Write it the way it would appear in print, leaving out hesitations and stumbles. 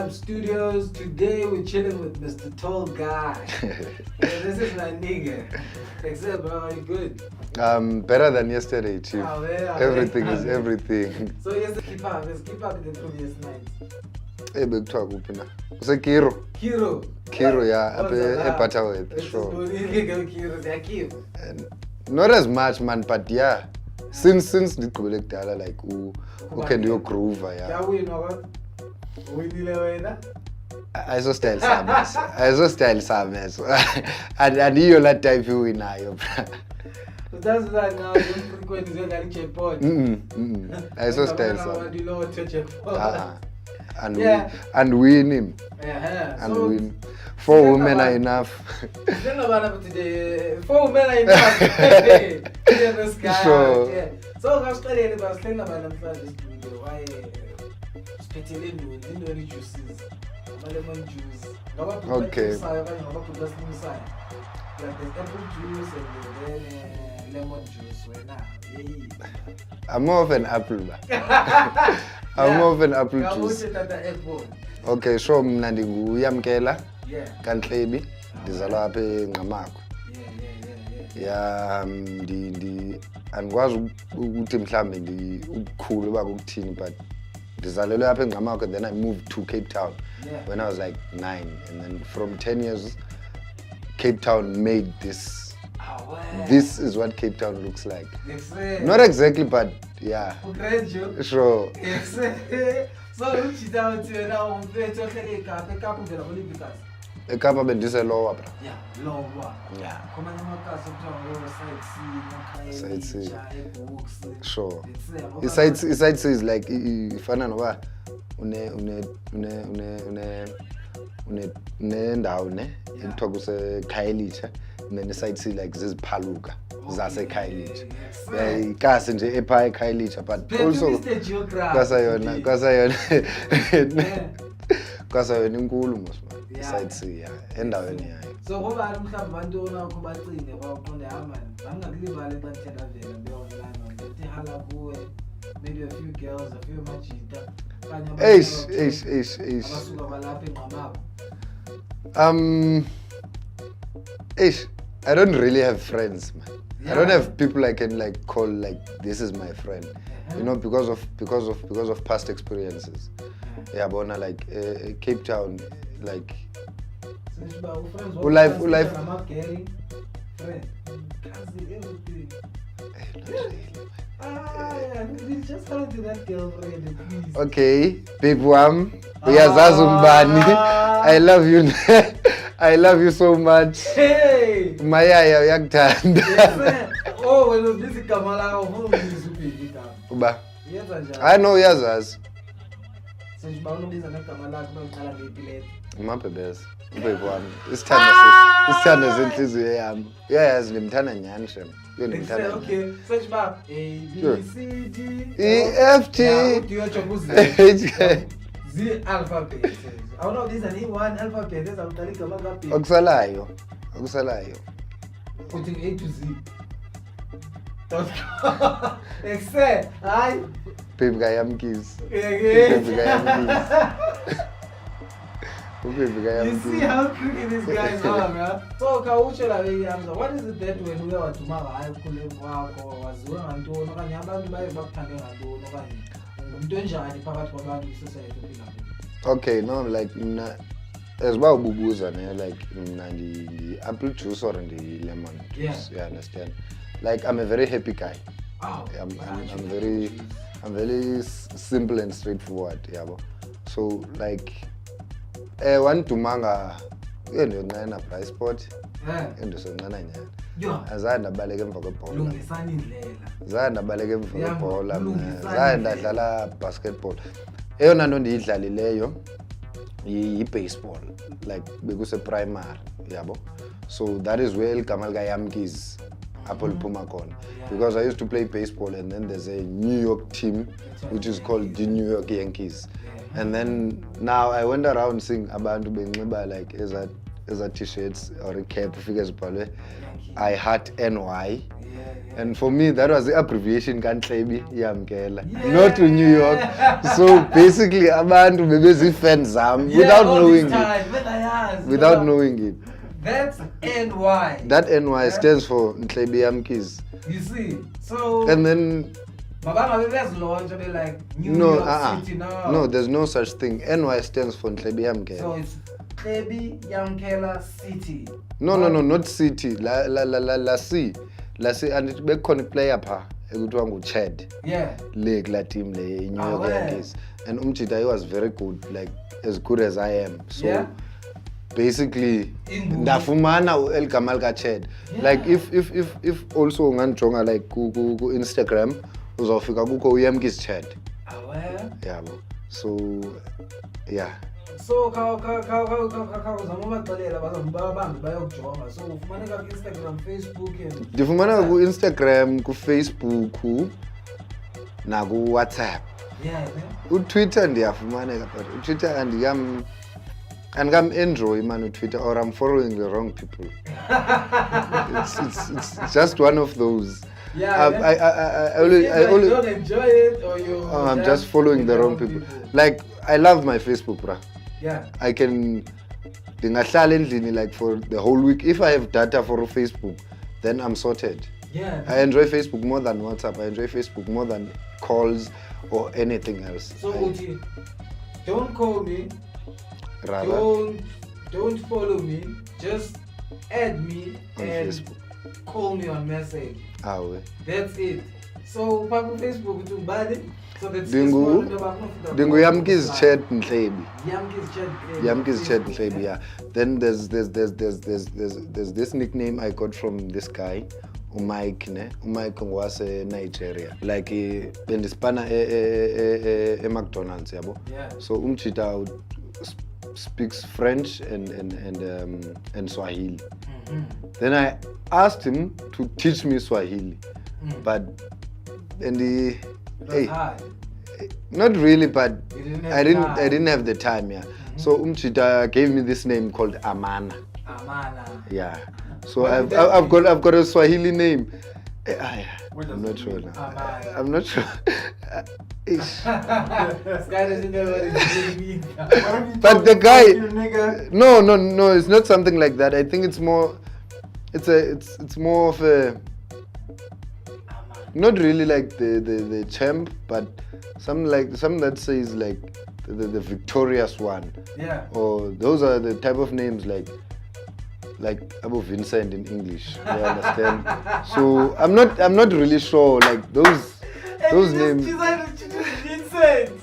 Vibe Studios. Today we're chilling with Mr. Tall Guy. This is my nigga. Except, bro, are you good? Better than yesterday, Chief. Everything is everything. So let's keep up the previous night. Hey, big talk, Upina. Say Kiro. Kiro, yeah. Butterworth. Sure. Not as much, man, but yeah. Since the collect like who can do groove, yeah. I saw style Samus. I knew you that type you win now. That's like now you frequent the checkpoint. I saw style Samus. And win him. And win. 4 women are enough. 4 women are enough. This guy. So I'm studying about Slender by themselves. Why spitting in juices, lemon juice. Okay. Like there's apple juice and then lemon juice. I'm more of an apple. I'm more of an apple juice. Okay, so mnandi Yamkeez. Kantlebi ndizalwa apha eNqamakwe. Andikwazi ukuthi mhlambe ukukhulu ba ukuthini, but ndizalelwe apha eNqamakwe, then I moved to Cape Town when I was like 9, and then from 10 years Cape Town made this. This is what Cape Town looks like. Not exactly, but yeah. Sure. So which down to now Ekapa bendise lower, bro. Yeah, lower. Yeah. Sightsee. Sure. Sightsee is like ifana noba une ndawo ne ekuthiwa kuse Khayelitsha, then sightsee like ziziphaluka zase Khayelitsha. Ikase nje epha eKhayelitsha, but also kwasayona inkulu mos man. Sightsee endaweni yayo. So ngoba mhlawumbe abantu onakho bacinge baqonde man bangakulibala ebathela vela be-online ngithi hala kuwe, maybe a few girls, a few machita kanye abasuka balapha eNqamakwe. I don't really have friends, man. I don't have people I can like call like this is my friend. You know, because of past experiences. Yeah, but like Cape Town, like life. Okay, people, uyazazi umbani. I love you. I love you so much. Hey, Mayaya uyakuthanda. Oh, well, this is Kamala. Uba. I know uyazazi. Mapebeza. Ubebe wami. Isithanda senhliziyo yami. Uyayazi ngimthanda nyani shem. Ngimthanda. Okay. Search bar A B C D E F G H Z alphabet. I don't know, this is an one alphabet. This is a Okusalayo. Putting A to Z. Except I Baby guy Yamkeez. You see how crooked these guys are, man. So Kawuchela Yamza, what is it that when we are tomorrow I could was one to Noganyamba by Baktan and Donja part of society. Okay, no, like as well bubuza, like the apple juice or the lemon juice. You understand? Like I'm a very happy guy. I'm very simple and straightforward, yeah. So like one to manga na price spot into sonana nyana. Azanda baleke emva kwebhola. Zanda baleke emva kwebhola. Zanda dlala basketball. Eyona nto ndiyidlalileyo yi-baseball, like bekuse primary, yabo. So that is where igama lika Yamkeez apho liphuma khona, because I used to play baseball, and then there's a New York team which is called the New York Yankees. And then now I went around seeing abantu benxiba like t-shirts or a cap figures probably I heart NY. And for me, that was the abbreviation Kantlebi Yamkela, not to New York. So basically, abantu bebezi fans without knowing it. Without knowing it. That's NY. That NY stands for Nklebi Yamkeez. You see, so. And then. Like New York City. No, there's no such thing. NY stands for Nklebi Yamkela. So it's Nklebi Yamkela City. No, not city. La C. La C, and it be player pa. Ekuthiwa nguChad. Yeah. League la team le New York Yankees. And Umchita, he was very good, like as good as I am. So basically ndafumana El Gamal ka Chad. Like if also nganjonga like ku Instagram uzofika kukho Yamkeez Chad. Yeah. So yeah. So uzama baxelela bazambabambi bayokujonga. So ufumaneka ku Instagram, Facebook and ndifumana ku Instagram, ku Facebook na ku WhatsApp. Yeah. Twitter ndiyafumaneka but Twitter and I'm enjoy man Twitter, or I'm following the wrong people. it's just one of those. Yeah. I only don't enjoy it, or you. I'm just following the wrong people. Like I love my Facebook, bruh. Yeah. I can like for the whole week. If I have data for Facebook, then I'm sorted. Yeah. I enjoy Facebook more than WhatsApp. I enjoy Facebook more than calls or anything else. So Uti, don't call me. Rather, don't follow me. Just add me on and Facebook. Call me on message. We. That's it. So on Facebook to bad. So that's Dingu Yamkeez Chat Nklebi. Yamkeez Chat Nklebi, yeah. Then there's this nickname I got from this guy, Mike was Nigeria. Like in the spanner McDonald's, yabo. Yeah. So Umchita speaks French and Swahili. Mm-hmm. Then I asked him to teach me Swahili, but not really, but I didn't have the time, yeah. Mm-hmm. So Umchita gave me this name called Amana. Yeah. So I've got a Swahili name. I'm not sure now. I'm not sure. This guy doesn't know what it means. But the guy, no, it's not something like that. I think it's more, it's more of a, not really like the champ, but some that says like the victorious one. Yeah. Or those are the type of names like Abu Vincent in English. You understand? So I'm not really sure like those names. Vincent.